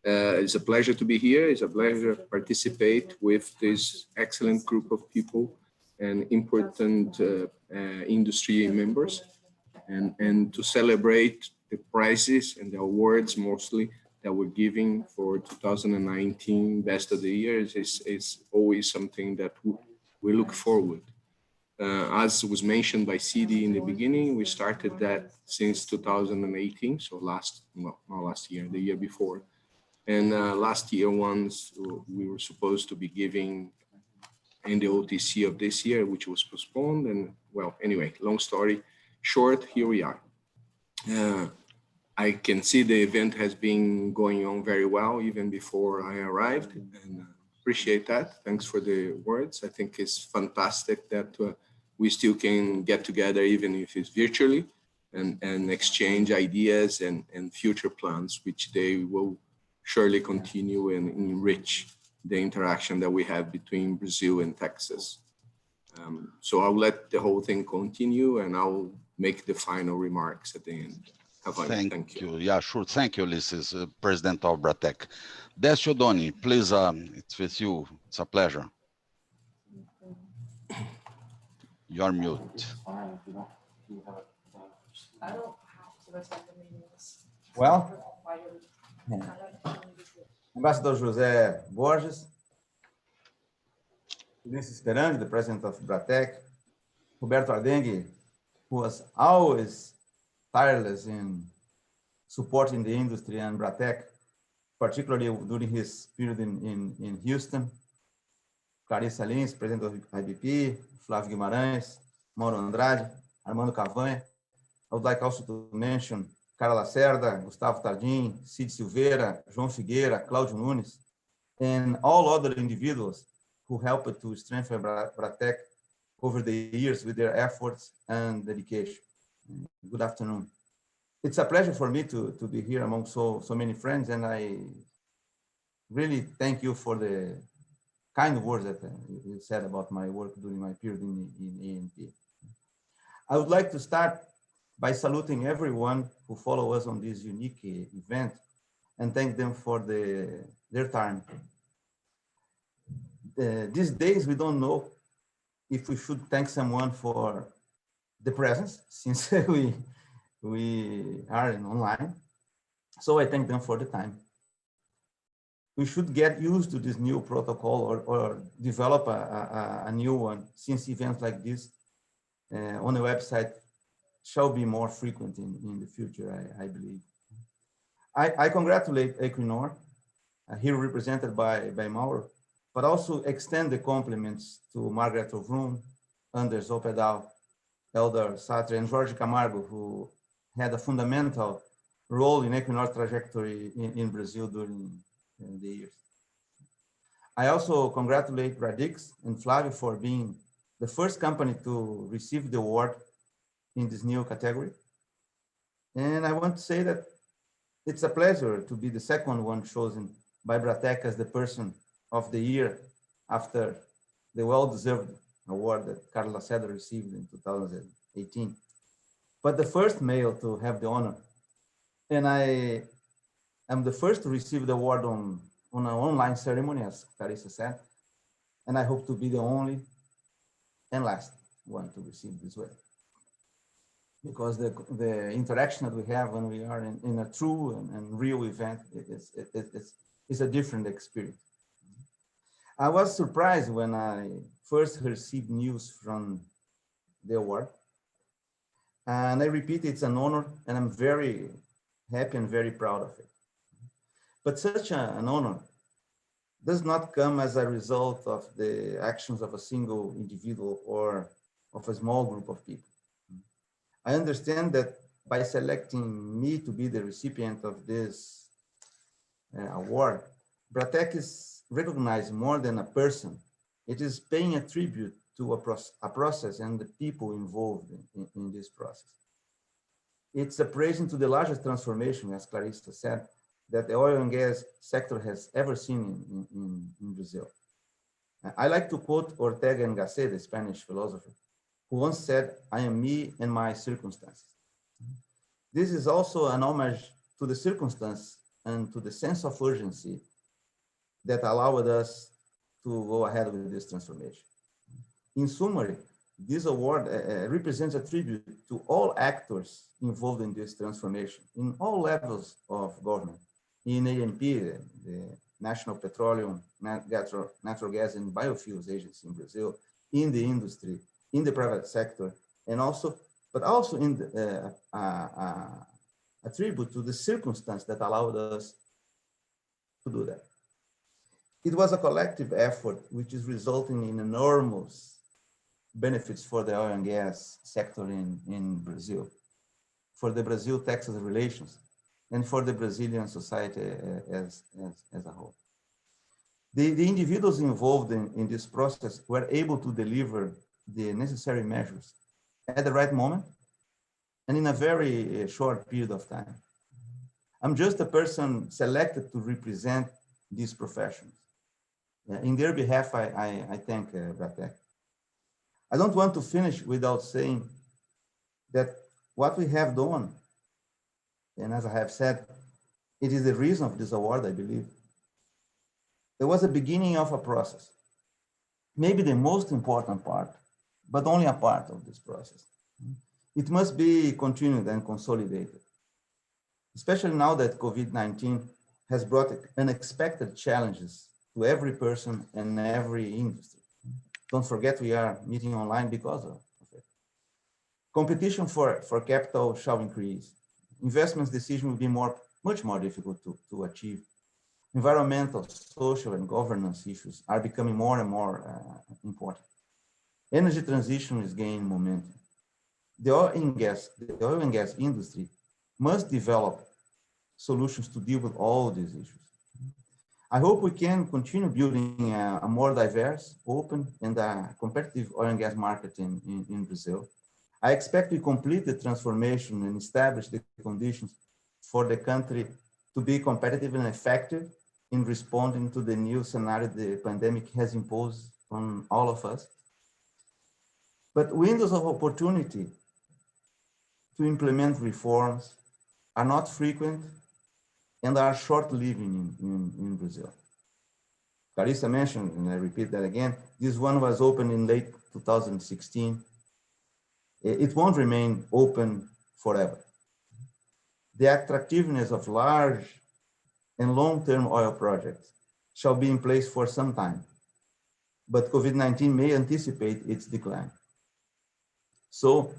It's a pleasure to be here. It's a pleasure to participate with this excellent group of people and important industry members, and to celebrate the prizes and the awards mostly that we're giving for 2019 Best of the Year is always something that we look forward. As was mentioned by CD in the beginning, we started that since 2018, so not last year, the year before. And last year, once we were supposed to be giving in the OTC of this year, which was postponed. And well, anyway, long story short, here we are. I can see the event has been going on very well even before I arrived, and appreciate that. Thanks for the words. I think it's fantastic that we still can get together, even if it's virtually, and exchange ideas and future plans, which they will surely continue and enrich the interaction that we have between Brazil and Texas. So I'll let the whole thing continue, and I'll make the final remarks at the end. Thank you. Yeah, sure. Thank you, Ulysses, President of Bratecc. Décio Doni, please, it's with you. It's a pleasure. You're mute. Well, Ambassador José Borges, Ulisses Perandi, the president of Bratecc, Roberto Ardengue, who was always tireless in supporting the industry and Bratecc, particularly during his period in Houston, Clarissa Lins, president of IBP, Flávio Guimarães, Mauro Andrade, Armando Cavanha. I would like also to mention Carla Lacerda, Gustavo Tardim, Cid Silveira, João Figueira, Cláudio Nunes, and all other individuals who helped to strengthen Bratecc over the years with their efforts and dedication. Good afternoon. It's a pleasure for me to be here among so many friends, and I really thank you for the kind words that you said about my work during my period in ANP. I would like to start by saluting everyone who follow us on this unique event and thank them for their time. These days, we don't know if we should thank someone for the presence, since we are online. So I thank them for the time. We should get used to this new protocol or develop a new one, since events like this on the website shall be more frequent in the future, I believe. I congratulate Equinor, here represented by Mauro, but also extend the compliments to Margaret Ovrum, Anders Opedal, Elder Sartre, and Jorge Camargo, who had a fundamental role in Equinor's trajectory in Brazil during the years. I also congratulate Radix and Flávio for being the first company to receive the award in this new category. And I want to say that it's a pleasure to be the second one chosen by Bratecc as the person of the year after the well-deserved award that Carla Lacerda received in 2018. But the first male to have the honor. And I am the first to receive the award on an online ceremony, as Clarissa said, and I hope to be the only and last one to receive this way. Because the interaction that we have when we are in a true and real event is a different experience. I was surprised when I first received news from the award. And I repeat, it's an honor, and I'm very happy and very proud of it. But such an honor does not come as a result of the actions of a single individual or of a small group of people. I understand that by selecting me to be the recipient of this award, Bratecc is recognized more than a person. It is paying a tribute to a process and the people involved in this process. It's a praise into the largest transformation, as Clarissa said, that the oil and gas sector has ever seen in Brazil. I like to quote Ortega y Gasset, the Spanish philosopher, who once said, "I am me and my circumstances." This is also an homage to the circumstance and to the sense of urgency that allowed us to go ahead with this transformation. In summary, this award represents a tribute to all actors involved in this transformation, in all levels of government, in ANP, the National Petroleum, Natural Gas and Biofuels Agency in Brazil, in the industry, in the private sector, and also, but also in the, a tribute to the circumstance that allowed us to do that. It was a collective effort which is resulting in enormous benefits for the oil and gas sector in Brazil, for the Brazil-Texas relations, and for the Brazilian society as a whole. The individuals involved in this process were able to deliver the necessary measures at the right moment and in a very short period of time. I'm just a person selected to represent these professions. In their behalf, I thank Bratecc. I don't want to finish without saying that what we have done, and as I have said, it is the reason of this award, I believe. It was the beginning of a process, maybe the most important part, but only a part of this process. It must be continued and consolidated, especially now that COVID-19 has brought unexpected challenges to every person and every industry. Don't forget, we are meeting online because of it. Competition for capital shall increase. Investment decisions will be much more difficult to achieve. Environmental, social, and governance issues are becoming more and more important. Energy transition is gaining momentum. The oil and gas industry must develop solutions to deal with all these issues. I hope we can continue building a more diverse, open, and competitive oil and gas market in Brazil. I expect we complete the transformation and establish the conditions for the country to be competitive and effective in responding to the new scenario the pandemic has imposed on all of us. But windows of opportunity to implement reforms are not frequent and are short-lived in Brazil. Clarissa mentioned, and I repeat that again, this one was opened in late 2016. It won't remain open forever. The attractiveness of large and long-term oil projects shall be in place for some time, but COVID-19 may anticipate its decline. So,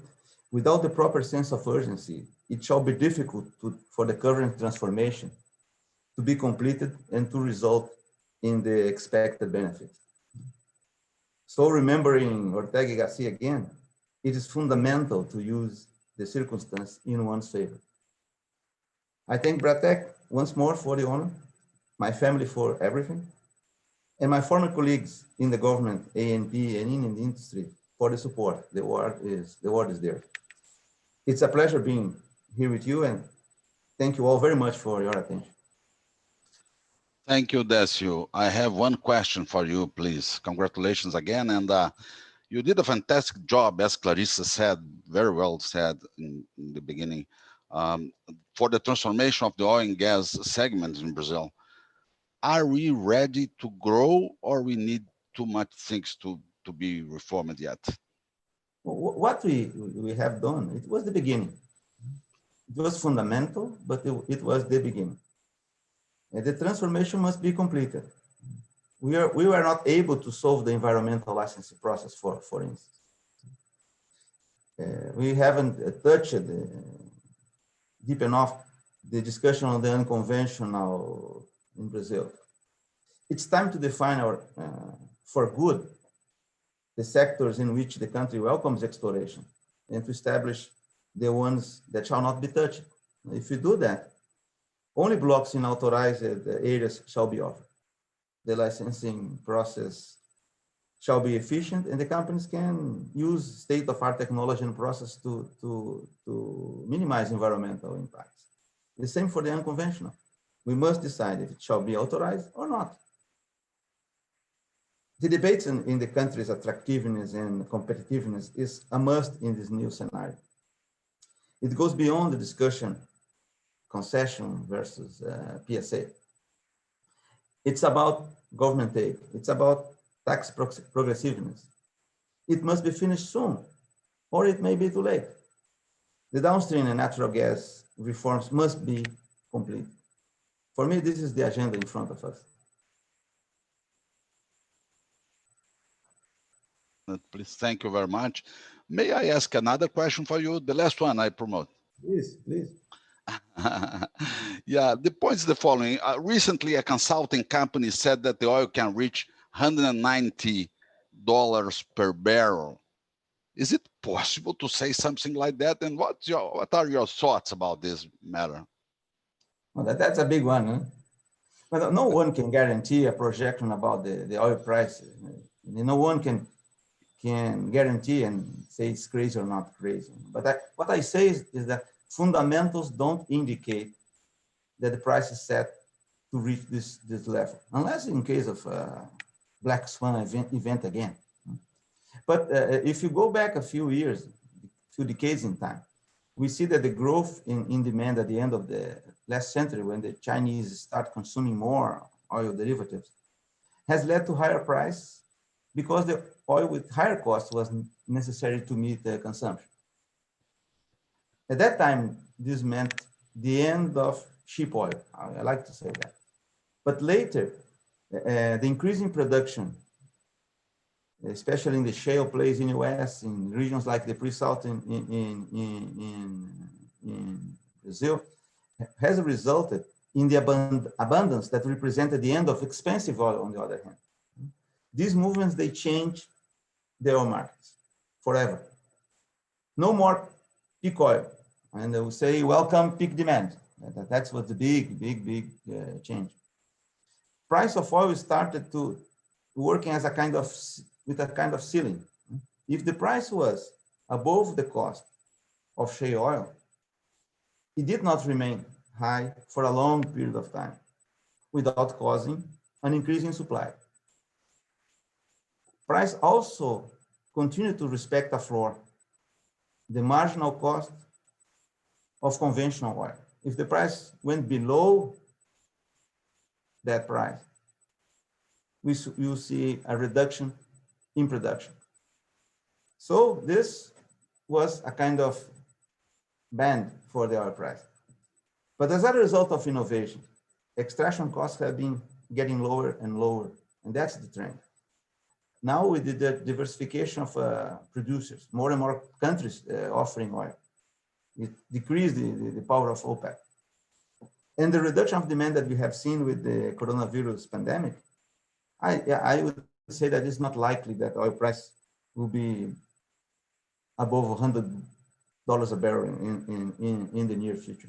without the proper sense of urgency, it shall be difficult for the current transformation to be completed and to result in the expected benefits. So, remembering Ortega y Gasset again, it is fundamental to use the circumstance in one's favor. I thank Bratecc once more for the honor, my family for everything, and my former colleagues in the government, ANP, and in the industry for the support. The award is there. It's a pleasure being here with you, and thank you all very much for your attention. Thank you, Décio. I have one question for you, please. Congratulations again. And you did a fantastic job, as Clarissa said, very well said in the beginning, for the transformation of the oil and gas segment in Brazil. Are we ready to grow, or we need too much things to be reformed yet? What we have done, it was the beginning. It was fundamental, but it was the beginning. And the transformation must be completed. We were not able to solve the environmental licensing process, for instance. We haven't touched deep enough the discussion on the unconventional in Brazil. It's time to define for good, the sectors in which the country welcomes exploration and to establish the ones that shall not be touched. If we do that, only blocks in authorized areas shall be offered. The licensing process shall be efficient, and the companies can use state-of-art technology and process to minimize environmental impacts. The same for the unconventional. We must decide if it shall be authorized or not. The debates in the country's attractiveness and competitiveness is a must in this new scenario. It goes beyond the discussion, concession versus PSA. It's about government aid. It's about tax progressiveness. It must be finished soon, or it may be too late. The downstream and natural gas reforms must be complete. For me, this is the agenda in front of us. Please, thank you very much. May I ask another question for you? The last one I promote. Please, please. Yeah, the point is the following. Recently, a consulting company said that the oil can reach $190 per barrel. Is it possible to say something like that? And what are your thoughts about this matter? Well, that's a big one. Huh? But no one can guarantee a projection about the oil price. No one can guarantee and say it's crazy or not crazy. But what I say is that fundamentals don't indicate that the price is set to reach this level, unless in case of black swan event again. But if you go back a few years, few decades in time, we see that the growth in demand at the end of the last century, when the Chinese start consuming more oil derivatives, has led to higher price because the oil with higher cost was necessary to meet the consumption. At that time, this meant the end of cheap oil. I like to say that. But later, the increase in production, especially in the shale plays in the US, in regions like the pre-salt in Brazil, has resulted in the abundance that represented the end of expensive oil on the other hand. These movements, they change the oil markets forever. No more peak oil. And they will say, welcome peak demand. That's what the big change. Price of oil started to working as with a kind of ceiling. If the price was above the cost of shale oil, it did not remain high for a long period of time without causing an increase in supply. Price also continued to respect a floor, the marginal cost of conventional oil. If the price went below that price, we will see a reduction in production. So this was a kind of band for the oil price. But as a result of innovation, extraction costs have been getting lower and lower, and that's the trend. Now with the diversification of producers, more and more countries offering oil, it decreased the power of OPEC. And the reduction of demand that we have seen with the coronavirus pandemic, I would say that it's not likely that oil price will be above $100 a barrel in the near future.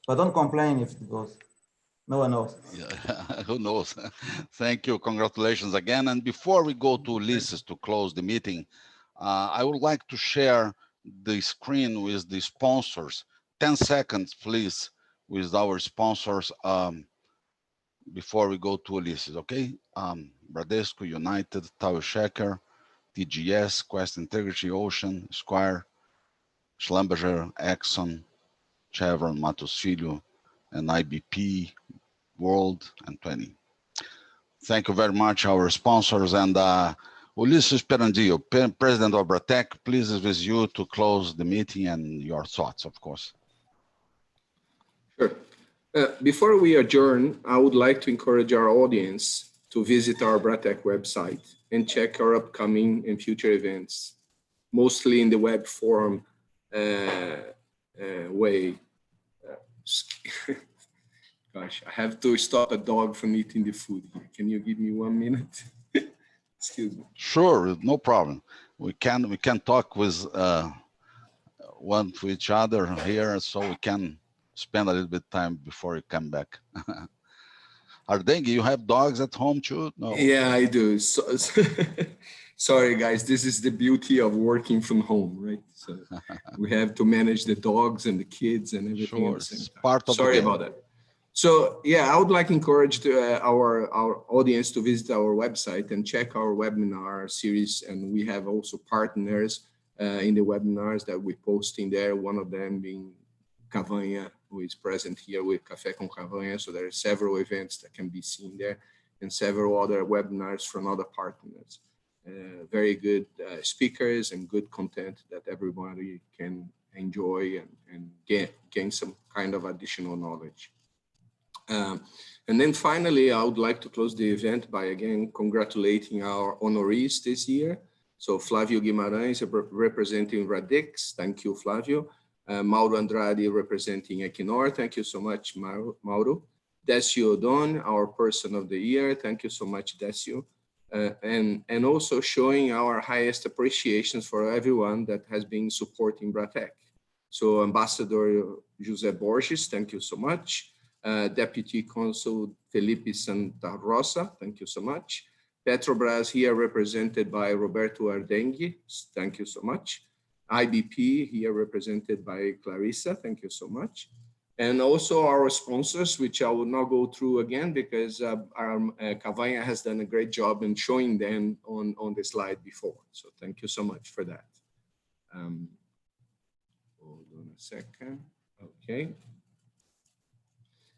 But don't complain if it goes. No one knows. Yeah, who knows? Thank you. Congratulations again. And before we go to Ulysses to close the meeting, I would like to share the screen with the sponsors. 10 seconds, please, with our sponsors before we go to Ulysses, okay? Bradesco, United, Tower Shaker, TGS, Quest Integrity, Ocean, Squire, Schlumberger, Exxon, Chevron, Matos Filho, and IBP, World, and 20. Thank you very much, our sponsors. And Ulysses Perandillo, President of Bratecc, please, is with you to close the meeting and your thoughts, of course. Sure. Before we adjourn, I would like to encourage our audience to visit our Bratecc website and check our upcoming and future events, mostly in the web form way. Gosh, I have to stop a dog from eating the food here. Can you give me 1 minute? Excuse me. Sure, no problem. We can talk with one to each other here, so we can spend a little bit of time before you come back. Ardengue, you have dogs at home too? No. Yeah, I do. Sorry, guys. This is the beauty of working from home, right? So we have to manage the dogs and the kids and everything at the same time. Part of Sorry the game. about that. So yeah, I would like to encourage our audience to visit our website and check our webinar series. And we have also partners in the webinars that we post in there. One of them being Cavanha, who is present here with Café com Cavanha. So there are several events that can be seen there and several other webinars from other partners. Very good speakers and good content that everybody can enjoy and gain some kind of additional knowledge. And then finally, I would like to close the event by again congratulating our honorees this year. So Flavio Guimarães representing Radix, thank you, Flavio. Mauro Andrade representing Equinor, thank you so much, Mauro. Decio Odon, our person of the year, thank you so much, Decio. And also showing our highest appreciations for everyone that has been supporting Bratecc. So Ambassador José Borges, thank you so much. Deputy Consul Felipe Santa Rosa, thank you so much. Petrobras here represented by Roberto Ardengue, thank you so much. IBP here represented by Clarissa, thank you so much. And also our sponsors, which I will not go through again because Cavanha has done a great job in showing them on the slide before. So thank you so much for that. Hold on a second, okay.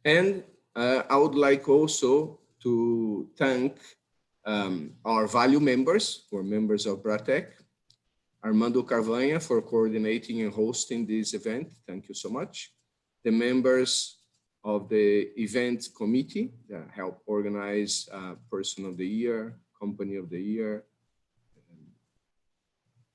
And I would like also to thank our value members, who are members of Bratecc, Armando Cavanha for coordinating and hosting this event. Thank you so much. The members of the event committee that help organize Person of the Year, Company of the Year.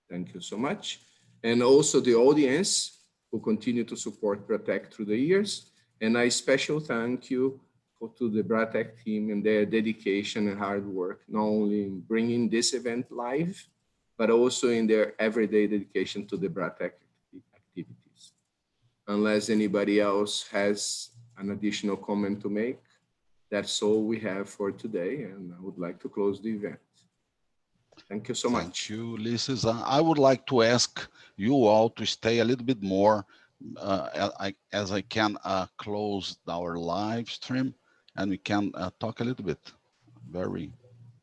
Thank you so much. And also the audience who continue to support Bratecc through the years. And a special thank you to the Bratecc team and their dedication and hard work, not only in bringing this event live, but also in their everyday dedication to the Bratecc activities. Unless anybody else has an additional comment to make, that's all we have for today, and I would like to close the event. Thank you so much. Thank you, Ulisses. I would like to ask you all to stay a little bit more as I can close our live stream and we can talk a little bit. Very